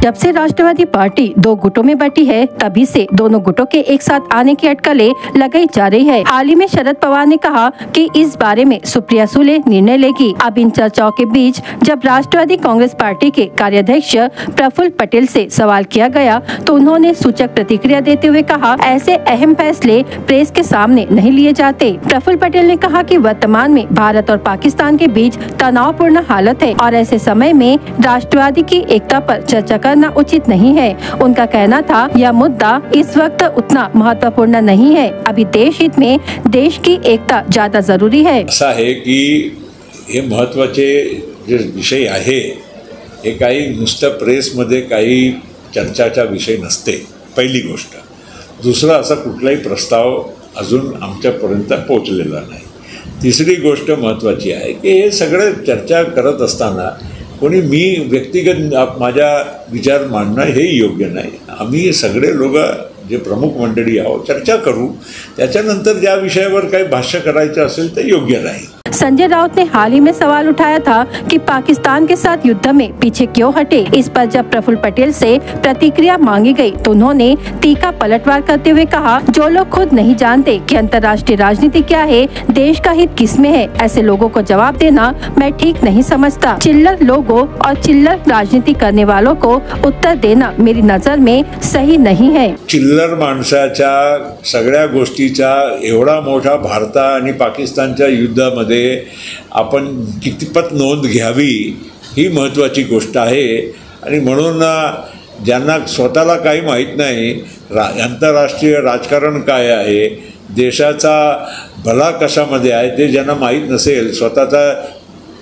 जब से राष्ट्रवादी पार्टी दो गुटों में बटी है, तभी से दोनों गुटों के एक साथ आने की अटकलें लगाई जा रही है। हाल ही में शरद पवार ने कहा कि इस बारे में सुप्रिया सुले निर्णय लेगी। अब इन चर्चाओं के बीच जब राष्ट्रवादी कांग्रेस पार्टी के कार्याध्यक्ष प्रफुल्ल पटेल से सवाल किया गया, तो उन्होंने सूचक प्रतिक्रिया देते हुए कहा, ऐसे अहम फैसले प्रेस के सामने नहीं लिए जाते। प्रफुल्ल पटेल ने कहा कि वर्तमान में भारत और पाकिस्तान के बीच तनावपूर्ण हालत है और ऐसे समय में राष्ट्रवादी की एकता पर चर्चा करना उचित नहीं है। उनका कहना था, यह मुद्दा इस वक्त उतना महत्वपूर्ण नहीं है। अभी देश हित में देश की एकता ज्यादा जरूरी है। असा आहे की हे महत्त्वाचे जे विषय आहे हे काही नुसतं प्रेसमध्ये काही चर्चाचा विषय नसते, पहिली गोष्ट। दुसरा असा कुठलाही प्रस्ताव अजून आमच्यापर्यंत पोहोचलेला नाही। तिसरी गोष्ट महत्त्वाची आहे की हे सगळं चर्चा करत असताना कोणी मी व्यक्तिगत माझा विचार मांडणं हे योग्य नाही। आम्ही सगळे लोक जे प्रमुख मंडळी आहोत चर्चा करू, त्याच्यानंतर ज्या विषयावर काही भाष्य करायचं असेल तर योग्य राहील। संजय राउत ने हाल ही में सवाल उठाया था कि पाकिस्तान के साथ युद्ध में पीछे क्यों हटे। इस पर जब प्रफुल्ल पटेल से प्रतिक्रिया मांगी गई तो उन्होंने तीखा पलटवार करते हुए कहा, जो लोग खुद नहीं जानते कि अंतर्राष्ट्रीय राजनीति क्या है, देश का हित किसमें है, ऐसे लोगों को जवाब देना मैं ठीक नहीं समझता। चिल्लर लोगों और चिल्लर राजनीति करने वालों को उत्तर देना मेरी नजर में सही नहीं है। चिल्लर माणसाच्या सगळ्या गोष्टीचा एवढा मोठा भारत आणि पाकिस्तानच्या युद्धामध्ये आपण कितपत नोंद घ्यावी ही महत्त्वाची गोष्ट आहे। आणि म्हणून ज्यांना स्वतःला काही माहीत नाही आंतरराष्ट्रीय राजकारण काय आहे, देशाचा भला कशामध्ये आहे, ते ज्यांना माहीत नसेल स्वतःचा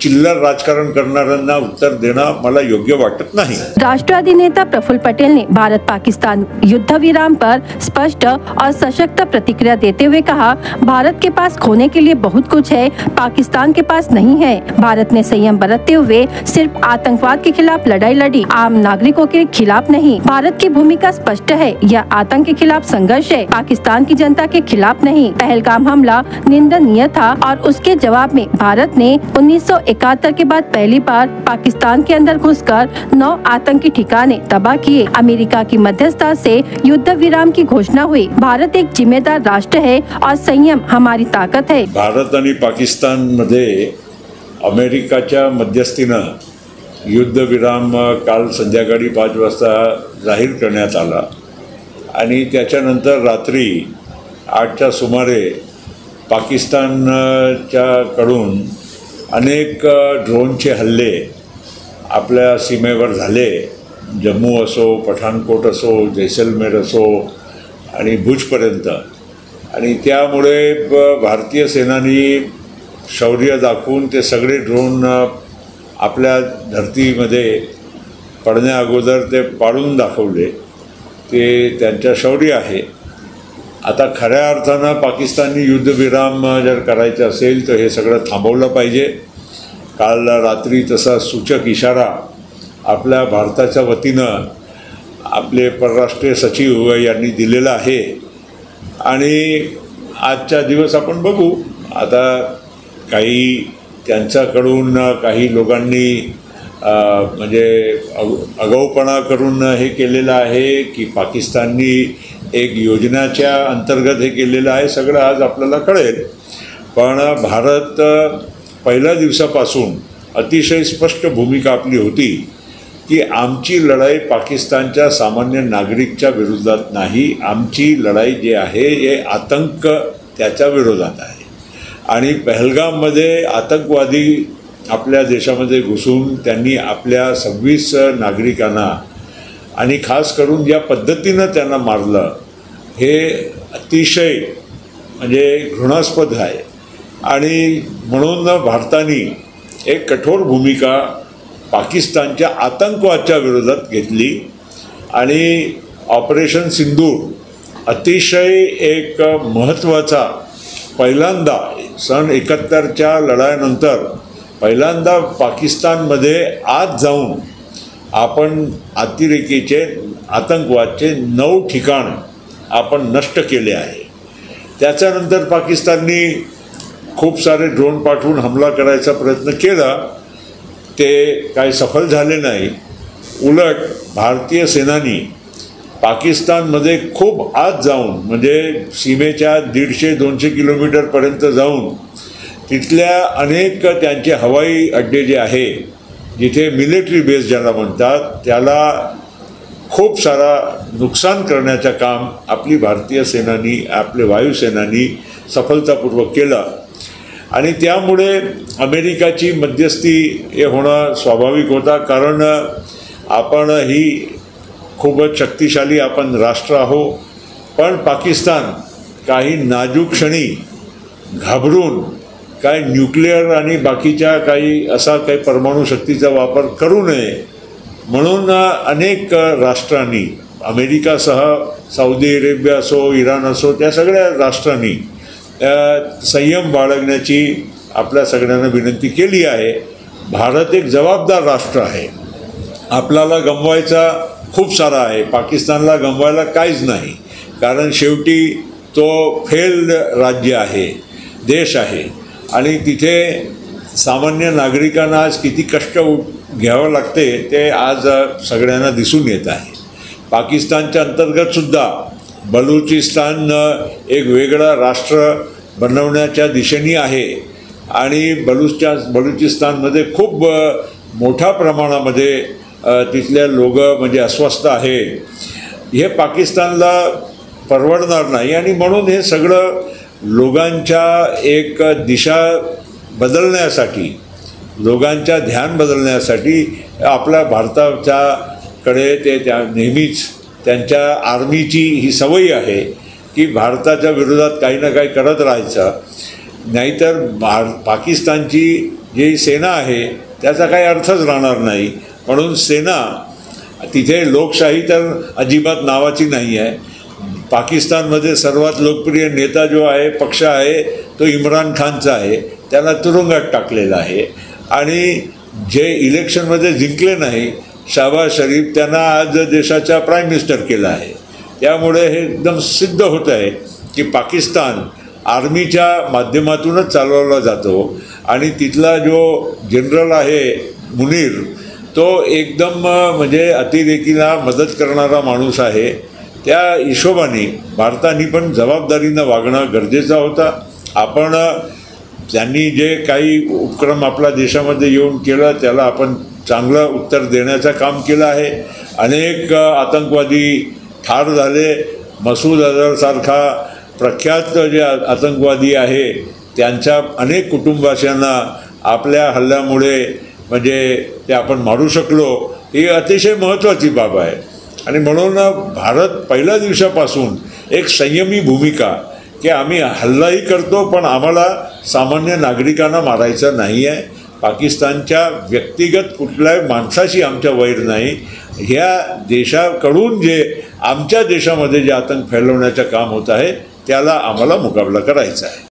चिल्लर राजकारण करणाऱ्यांना उत्तर देणं मला योग्य वाटत नहीं। राष्ट्रवादी नेता प्रफुल्ल पटेल ने भारत पाकिस्तान युद्ध विराम पर स्पष्ट और सशक्त प्रतिक्रिया देते हुए कहा, भारत के पास खोने के लिए बहुत कुछ है, पाकिस्तान के पास नहीं है। भारत ने संयम बरतते हुए सिर्फ आतंकवाद के खिलाफ लड़ाई लड़ी, आम नागरिकों के खिलाफ नहीं। भारत की भूमिका स्पष्ट है, यह आतंक के खिलाफ संघर्ष है, पाकिस्तान की जनता के खिलाफ नहीं। पहलगाम हमला निंदनीय था और उसके जवाब में भारत ने 1971 के बाद पहली बार पाकिस्तान के अंदर घुसकर 9 आतंकी ठिकाने तबाह किए। अमेरिका की मध्यस्थता से युद्ध विराम की घोषणा हुई। भारत एक जिम्मेदार राष्ट्र है और संयम हमारी ताकत है। भारत आणि पाकिस्तान मध्ये अमेरिकाच्या मध्यस्थीनं युद्ध विराम काल संध्याकाळी 5 वाजता जाहीर करण्यात आला आणि त्याच्यानंतर रात्री 8च्या सुमारे पाकिस्तानच्या कडून अनेक ड्रोनचे हल्ले आपल्या सीमेवर झाले। जम्मू असो, पठाणकोट असो, जैसलमेर असो आणि भुजपर्यंत। आणि त्यामुळे भारतीय सेनानी शौर्य दाखवून ते सगळे ड्रोन आपल्या धरतीमध्ये पडण्या अगोदर ते पाडून दाखवले। ते त्यांच्या शौर्य आहे। आता खऱ्या अर्थानं पाकिस्तानी युद्धविराम जर करायचं असेल तर हे सगळं थांबवलं पाहिजे। काल रात्री तसा सूचक इशारा आपल्या भारताच्या वतीनं आपले परराष्ट्रीय सचिव यांनी दिलेला आहे आणि आजचा दिवस आपण बघू। आता काही त्यांच्याकडून काही लोकांनी म्हणजे आगाऊपणा करून हे केलेलं आहे की पाकिस्ताननी एक योजनाच्या अंतर्गत हे केलेलं आहे, सगळं आज आपल्याला कळेल। पण भारत पहिल्या दिवसापासून अतिशय स्पष्ट भूमिका आपली होती की आमची लढाई पाकिस्तानच्या सामान्य नागरिकच्या विरोधात नाही, आमची लढाई जी आहे हे आतंक त्याच्या विरोधात आहे। आणि पहलगाममध्ये आतंकवादी आपल्या देशामध्ये घुसून त्यांनी आपल्या 26 नागरिकांना आणि खास करून ज्या पद्धतीनं त्यांना मारलं हे अतिशय म्हणजे घृणास्पद आहे। आणि म्हणून भारताने एक कठोर भूमिका पाकिस्तानच्या आतंकवादाच्या विरोधात घेतली आणि ऑपरेशन सिंदूर अतिशय एक महत्त्वाचा पहिल्यांदा सन 71च्या लढाईनंतर पहिल्यांदा पाकिस्तानमध्ये आत जाऊन आपण अतिरेकीचे आतंकवादचे 9 ठिकाण आपण नष्ट केले आहे। त्याच्यानंतर पाकिस्ताननी खूप सारे ड्रोन पाठवून हमला करायचा प्रयत्न केला, ते काही सफल झाले नाही। उलट भारतीय सेनानी पाकिस्तानमध्ये खूप आत जाऊन म्हणजे सीमेच्या 150-200 किलोमीटरपर्यंत जाऊन तिथल्या अनेक त्यांचे हवाई अड्डे जे आहे जिथे मिलिटरी बेस ज्याला म्हणतात त्याला खूप सारा नुकसान करण्याचं काम आपली भारतीय सेनानी आपले वायुसेनानी सफलतापूर्वक केलं आणि त्यामुळे अमेरिकाची मध्यस्थी हे होणं स्वाभाविक होता कारण आपण ही खूपच शक्तिशाली आपण राष्ट्र आहोत पण पाकिस्तान काही नाजूक क्षणी घाबरून काय न्यूक्लिअर आणि बाकीच्या काही असा काही परमाणु शक्तीचा वापर करू नये म्हणून अनेक राष्ट्रांनी अमेरिकासह सौदी अरेबिया असो इराण असो त्या सगळ्या राष्ट्रांनी संयम बाळगण्याची आपल्या सगळ्यांना विनंती केली आहे. भारत एक जबाबदार राष्ट्र आहे. आपल्याला गमवायचा खूप सारा आहे. पाकिस्तानला गमवायला काहीच नाही कारण शेवटी तो फेल्ड राज्य आहे देश आहे आणि तिथे सामान्य नागरिकांना आज किती कष्ट घ्यावं लागते ते आज सगळ्यांना दिसून येत आहे. पाकिस्तानच्या अंतर्गतसुद्धा बलुचिस्तान एक वेगळं राष्ट्र बनवण्याच्या दिशेने आहे आणि बलुचिस्तानमध्ये खूप मोठ्या प्रमाणामध्ये तिथल्या लोक म्हणजे अस्वस्थ आहे. हे पाकिस्तानला परवडणार नाही आणि म्हणून हे सगळं लोकांच्या एक दिशा बदलण्यासाठी लोकांच्या ध्यान बदलण्यासाठी आपल्या भारताच्याकडे ते त्या नेहमीच त्यांच्या आर्मीची ही सवय आहे की भारताच्या विरोधात काही ना काही करत राहायचं नाहीतर पाकिस्तानची जी सेना आहे त्याचा काही अर्थच राहणार नाही. म्हणून सेना तिथे लोकशाही तर अजिबात नावाची नाही आहे. पाकिस्तानमध्ये सर्वात लोकप्रिय नेता जो आहे पक्ष आहे तो इम्रान खानचा आहे. त्याला तुरुंगात टाकलेला आहे आणि जे इलेक्शनमध्ये जिंकले नाही शहबाज शरीफ त्यांना आज देशाचा प्राईम मिनिस्टर केला आहे. त्यामुळे हे एकदम सिद्ध होत आहे की पाकिस्तान आर्मीच्या माध्यमातूनच चालवला जातो आणि तिथला जो जनरल आहे मुनीर तो एकदम म्हणजे अतिरेकीला मदत करणारा माणूस आहे. त्या हिशोबाने भारताने पण जबाबदारीनं वागणं गरजेचं होतं. आपण त्यांनी जे काही उपक्रम आपल्या देशामध्ये येऊन केलं त्याला आपण चांगलं उत्तर देण्याचं काम केलं आहे. अनेक आतंकवादी ठार झाले. मसूद अझहरसारखा प्रख्यात जे आतंकवादी आहे त्यांच्या अनेक कुटुंबाशांना आपल्या हल्ल्यामुळे म्हणजे ते आपण मारू शकलो ही अतिशय महत्त्वाची बाब आहे. आणि म्हणून भारत पहिल्या दिवसापासून एक संयमी भूमिका की आम्ही हल्लाही करतो पण आम्हाला सामान्य नागरिकांना मारायचं नाही आहे. पाकिस्तानच्या व्यक्तिगत कुठल्याही माणसाशी आमच्या वैर नाही. ह्या देशाकडून जे आमच्या देशामध्ये जे आतंक फैलवण्याचं काम होत आहे त्याला आम्हाला मुकाबला करायचा आहे.